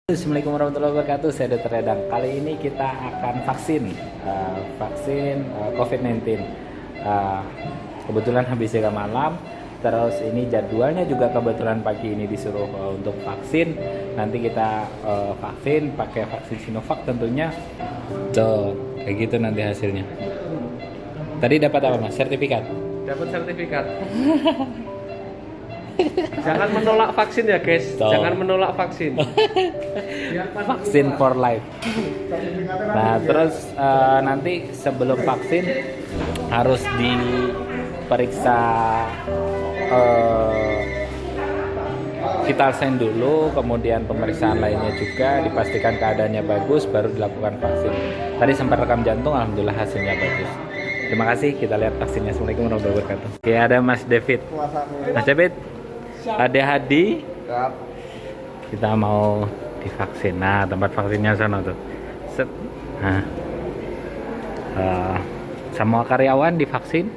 Assalamualaikum warahmatullahi wabarakatuh. Saya Dr. Redang. Kali ini kita akan vaksin COVID-19. Uh, Kebetulan habis jaga malam. Terus ini jadwalnya juga kebetulan pagi ini disuruh untuk vaksin. Nanti kita vaksin pakai vaksin Sinovac tentunya. Tuh, kayak gitu nanti hasilnya. Tadi dapat apa Mas? Sertifikat. Dapat sertifikat. Jangan menolak vaksin ya guys. Tuh. Jangan menolak vaksin. Vaksin for life. Nah, terus nanti sebelum vaksin harus diperiksa vital sign dulu, kemudian pemeriksaan lainnya juga, dipastikan keadaannya bagus, baru dilakukan vaksin. Tadi sempat rekam jantung, alhamdulillah hasilnya bagus. Terima kasih, kita lihat vaksinnya. Assalamualaikum warahmatullahi wabarakatuh. Oke, ada Mas David. Mas David, ada Hadi. Kita mau divaksin. Nah, tempat vaksinnya sana tuh. Set. Nah. Semua karyawan divaksin.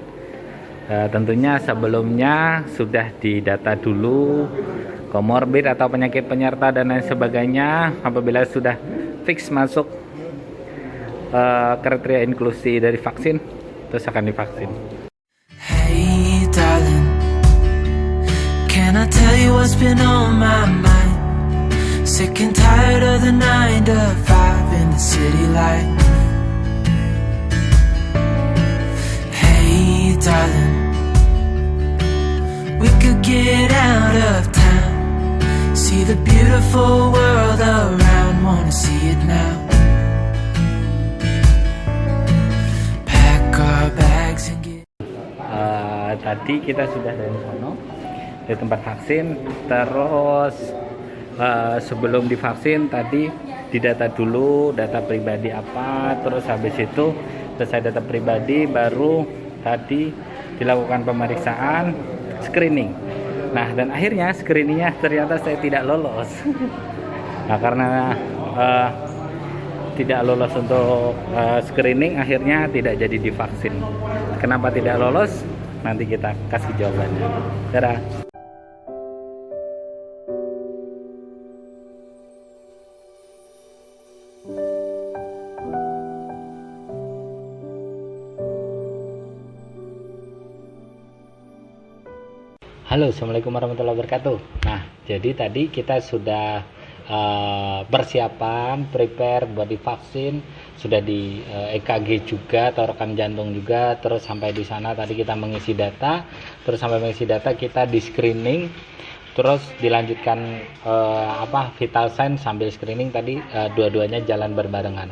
Tentunya sebelumnya sudah didata dulu komorbid atau penyakit penyerta dan lain sebagainya. Apabila sudah fix masuk kriteria inklusi dari vaksin, terus akan divaksin. Hey darling, can I tell you what's been on my mind? Sick and tired of the 9 to 5 in the city light. Hey darling, we could get out of town, see the beautiful world around, wanna see it now. Pack our bags and get Tadi kita sudah dari sono, di tempat vaksin. Terus sebelum divaksin tadi didata dulu data pribadi apa, terus habis itu selesai data pribadi baru tadi dilakukan pemeriksaan screening. Nah, dan akhirnya screeningnya ternyata saya tidak lolos. Nah, karena tidak lolos untuk screening, akhirnya tidak jadi divaksin. Kenapa tidak lolos? Nanti kita kasih jawabannya. Dadah. Halo, assalamualaikum warahmatullahi wabarakatuh. Nah, jadi tadi kita sudah persiapan, prepare buat divaksin, sudah di EKG juga atau rekam jantung juga, terus sampai di sana tadi kita mengisi data, terus sampai mengisi data kita di screening, terus dilanjutkan vital sign sambil screening tadi, dua-duanya jalan berbarengan.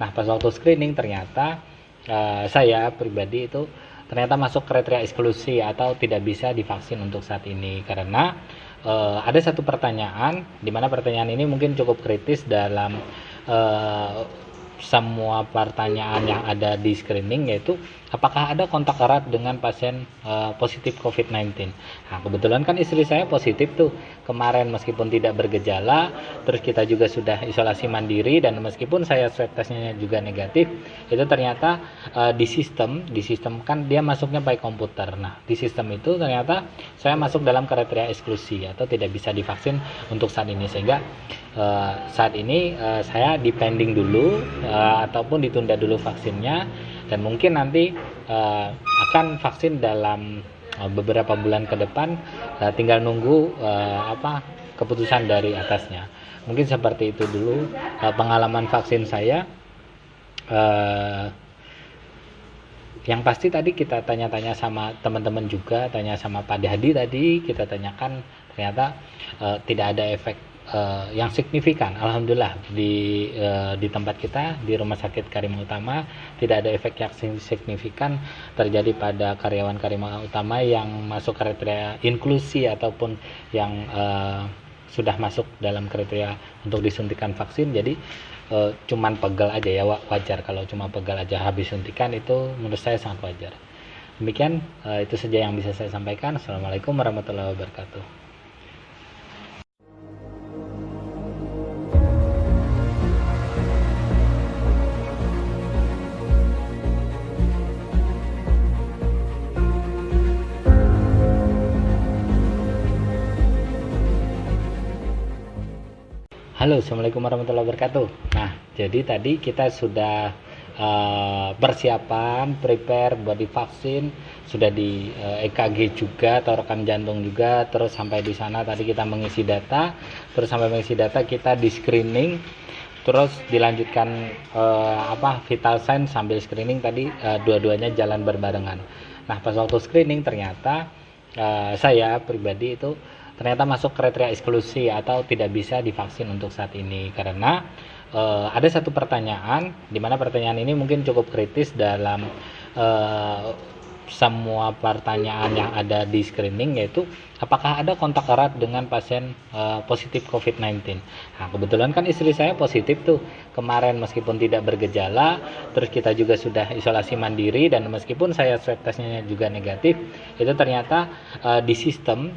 Nah, pas waktu screening ternyata saya pribadi itu ternyata masuk kriteria eksklusi atau tidak bisa divaksin untuk saat ini karena ada satu pertanyaan di mana pertanyaan ini mungkin cukup kritis dalam semua pertanyaan yang ada di screening, yaitu apakah ada kontak erat dengan pasien positif COVID-19. Nah, kebetulan kan istri saya positif tuh kemarin meskipun tidak bergejala, terus kita juga sudah isolasi mandiri dan meskipun saya swab testnya juga negatif, itu ternyata di sistem kan dia masuknya pakai komputer. Nah, di sistem itu ternyata saya masuk dalam kriteria eksklusi atau tidak bisa divaksin untuk saat ini, sehingga saat ini saya dipending dulu ataupun ditunda dulu vaksinnya, dan mungkin nanti akan vaksin dalam beberapa bulan ke depan, tinggal nunggu keputusan dari atasnya. Mungkin seperti itu dulu pengalaman vaksin saya. Yang pasti tadi kita tanya-tanya sama teman-teman juga, tanya sama Pak Hadi tadi, kita tanyakan ternyata tidak ada efek yang signifikan. Alhamdulillah di tempat kita di Rumah Sakit Karimah Utama tidak ada efek yang signifikan terjadi pada karyawan-karyawan utama yang masuk kriteria inklusi ataupun yang sudah masuk dalam kriteria untuk disuntikan vaksin. Jadi cuman pegal aja ya, wajar kalau cuma pegal aja habis suntikan, itu menurut saya sangat wajar. Demikian itu saja yang bisa saya sampaikan. Assalamualaikum warahmatullahi wabarakatuh. Halo, Halo, assalamualaikum warahmatullahi wabarakatuh. Nah, jadi tadi kita sudah persiapan, prepare buat divaksin, sudah di EKG juga atau rekam jantung juga, terus sampai di sana tadi kita mengisi data, terus sampai mengisi data kita di screening, terus dilanjutkan vital sign sambil screening tadi, dua-duanya jalan berbarengan. Nah, pas waktu screening ternyata saya pribadi itu ternyata masuk kriteria eksklusi atau tidak bisa divaksin untuk saat ini karena ada satu pertanyaan di mana pertanyaan ini mungkin cukup kritis dalam semua pertanyaan yang ada di screening, yaitu apakah ada kontak erat dengan pasien positif COVID-19. Nah, kebetulan kan istri saya positif tuh kemarin, meskipun tidak bergejala, terus kita juga sudah isolasi mandiri, dan meskipun saya swab testnya juga negatif, itu ternyata di sistem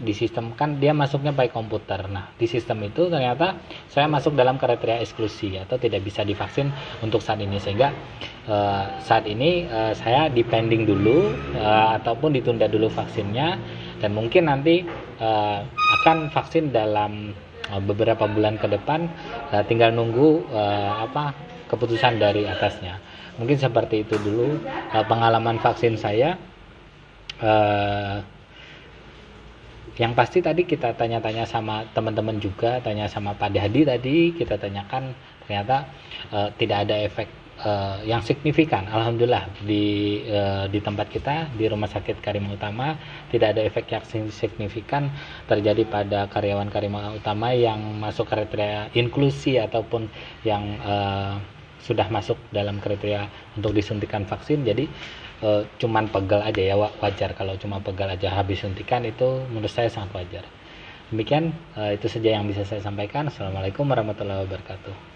kan dia masuknya pakai komputer. Nah, di sistem itu ternyata saya masuk dalam kriteria eksklusi atau tidak bisa divaksin untuk saat ini, sehingga saat ini saya dipending dulu ataupun ditunda dulu vaksinnya, dan mungkin nanti akan vaksin dalam beberapa bulan ke depan, tinggal nunggu keputusan dari atasnya. Mungkin seperti itu dulu pengalaman vaksin saya. Yang pasti tadi kita tanya-tanya sama teman-teman juga, tanya sama Pak Dadi tadi, kita tanyakan ternyata tidak ada efek yang signifikan. Alhamdulillah di tempat kita di Rumah Sakit Karimah Utama tidak ada efek yang signifikan terjadi pada karyawan Karimah Utama yang masuk kriteria inklusi ataupun yang sudah masuk dalam kriteria untuk disuntikan vaksin. Jadi cuman pegal aja ya, wajar kalau cuma pegal aja habis suntikan, itu menurut saya sangat wajar. Demikian itu saja yang bisa saya sampaikan. Assalamualaikum warahmatullahi wabarakatuh.